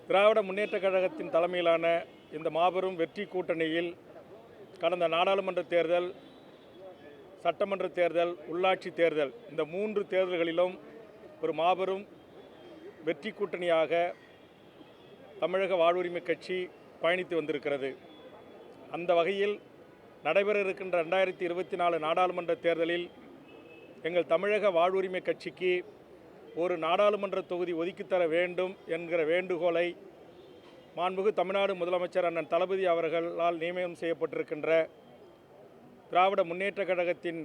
திராவிட முன்னேற்றக் கழகத்தின் தலைமையிலான இந்த மாபெரும் வெற்றி கூட்டணியில் கடந்த நாடாளுமன்ற தேர்தல், சட்டமன்ற தேர்தல், உள்ளாட்சி தேர்தல் இந்த 3 தேர்தல்களிலும் ஒரு மாபெரும் வெற்றி கூட்டணியாக தமிழக வாழ்வுரிமை கட்சி பயணித்து வந்திருக்கிறது. அந்த வகையில் நடைபெற இருக்கின்ற 2024 நாடாளுமன்ற தேர்தலில் எங்கள் தமிழக வாழ்வுரிமை கட்சிக்கு ஒரு நாடாளுமன்ற தொகுதி ஒதுக்கித்தர வேண்டும் என்கிற வேண்டுகோளை மாண்புமிகு தமிழ்நாடு முதலமைச்சர் அண்ணன் தளபதி அவர்களால் நியமனம் செய்யப்பட்டிருக்கின்ற திராவிட முன்னேற்றக் கழகத்தின்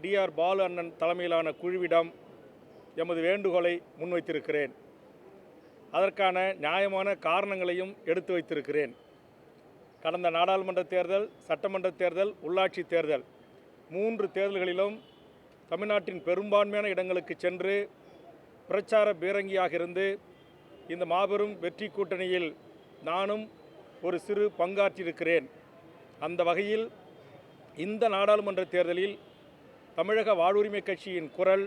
DR பாலு அண்ணன் தலைமையிலான குழுவிடம் எமது வேண்டுகோளை முன்வைத்திருக்கிறேன். அதற்கான நியாயமான காரணங்களையும் எடுத்து வைத்திருக்கிறேன். கடந்த நாடாளுமன்ற தேர்தல், சட்டமன்ற தேர்தல், உள்ளாட்சி தேர்தல் 3 தேர்தல்களிலும் தமிழ்நாட்டின் பெரும்பான்மையான இடங்களுக்கு சென்று பிரச்சார பீரங்கியாக இருந்து இந்த மாபெரும் வெற்றி கூட்டணியில் நானும் ஒரு சிறு பங்காற்றியிருக்கிறேன். அந்த வகையில் இந்த நாடாளுமன்ற தேர்தலில் தமிழக வாழ்வுரிமை கட்சியின் குரல்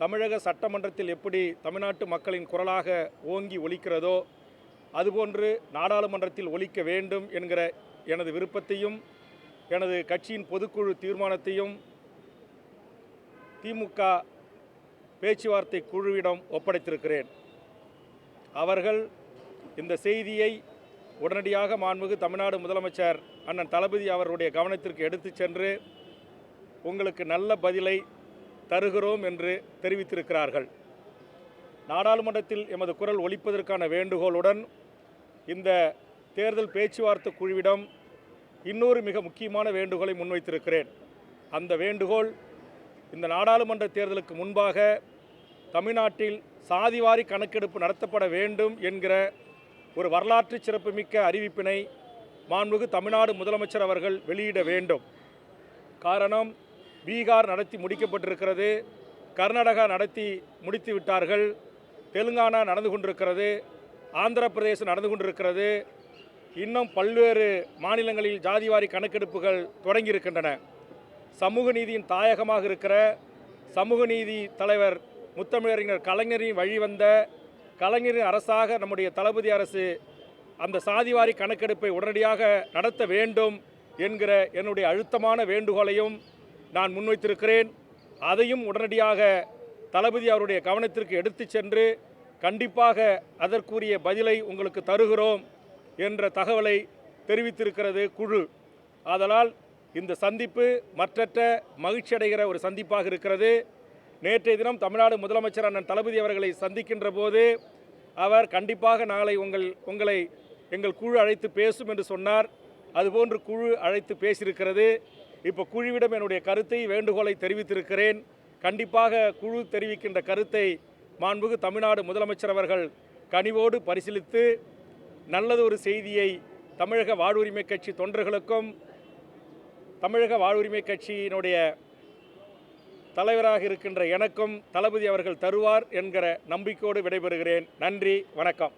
தமிழக சட்டமன்றத்தில் எப்படி தமிழ்நாட்டு மக்களின் குரலாக ஓங்கி ஒலிக்கிறதோ அதுபோன்று நாடாளுமன்றத்தில் ஒலிக்க வேண்டும் என்கிற எனது விருப்பத்தையும் எனது கட்சியின் பொதுக்குழு தீர்மானத்தையும் திமுக பேச்சுவார்த்தை குழுவிடம் ஒப்படைத்திருக்கிறேன். அவர்கள் இந்த செய்தியை உடனடியாக மாண்புமிகு தமிழ்நாடு முதலமைச்சர் அண்ணன் தளபதி அவருடைய கவனத்திற்கு எடுத்து சென்று உங்களுக்கு நல்ல பதிலை தருகிறோம் என்று தெரிவித்திருக்கிறார்கள். நாடாளுமன்றத்தில் எமது குரல் ஒலிப்பதற்கான வேண்டுகோளுடன் இந்த தேர்தல் பேச்சுவார்த்தை குழுவிடம் இன்னொரு மிக முக்கியமான வேண்டுகோளை முன்வைத்திருக்கிறேன். அந்த வேண்டுகோள் இந்த நாடாளுமன்ற தேர்தலுக்கு முன்பாக தமிழ்நாட்டில் சாதிவாரி கணக்கெடுப்பு நடத்தப்பட வேண்டும் என்கிற ஒரு வரலாற்று சிறப்புமிக்க அறிவிப்பினை மாண்புமிகு தமிழ்நாடு முதலமைச்சர் அவர்கள் வெளியிட வேண்டும். காரணம், பீகார் நடத்தி முடிக்கப்பட்டிருக்கிறது, கர்நாடகா நடத்தி முடித்து விட்டார்கள், தெலுங்கானா நடந்து கொண்டிருக்கிறது, ஆந்திர பிரதேசம் நடந்து கொண்டிருக்கிறது, இன்னும் பல்வேறு மாநிலங்களில் ஜாதிவாரி கணக்கெடுப்புகள் தொடங்கியிருக்கின்றன. சமூக நீதியின் தாயகமாக இருக்கிற சமூக நீதி தலைவர் முத்தமிழறிஞர் கலைஞரின் வழிவந்த கலைஞரின் அரசாக நம்முடைய தளபதி அரசு அந்த சாதிவாரி கணக்கெடுப்பை உடனடியாக நடத்த வேண்டும் என்கிற என்னுடைய அழுத்தமான வேண்டுகோளையும் நான் முன்வைத்திருக்கிறேன். அதையும் உடனடியாக தளபதி அவருடைய கவனத்திற்கு எடுத்து சென்று கண்டிப்பாக அதற்குரிய பதிலை உங்களுக்கு தருகிறோம் என்ற தகவலை தெரிவித்திருக்கிறது குழு. ஆதலால் இந்த சந்திப்பு மற்றற்ற மகிழ்ச்சி அடைகிற ஒரு சந்திப்பாக இருக்கிறது. நேற்றைய தினம் தமிழ்நாடு முதலமைச்சர் அண்ணன் தளபதி அவர்களை சந்திக்கின்ற போது அவர் கண்டிப்பாக நாளை உங்களை எங்கள் குழு அழைத்து பேசும் என்று சொன்னார். அதுபோன்று குழு அழைத்து பேசியிருக்கிறது. இப்போ குழுவிடம் என்னுடைய கருத்தை, வேண்டுகோளை தெரிவித்திருக்கிறேன். கண்டிப்பாக குழு தெரிவிக்கின்ற கருத்தை மாண்புமிகு தமிழ்நாடு முதலமைச்சர் அவர்கள் கனிவோடு பரிசீலித்து நல்லது ஒரு செய்தியை தமிழக வாழ்வுரிமை கட்சி தொண்டர்களுக்கும் தமிழக வாழ்வுரிமை கட்சியினுடைய தலைவராக இருக்கின்ற எனக்கும் தளபதி அவர்கள் தருவார் என்கிற நம்பிக்கையோடு விடைபெறுகிறேன். நன்றி, வணக்கம்.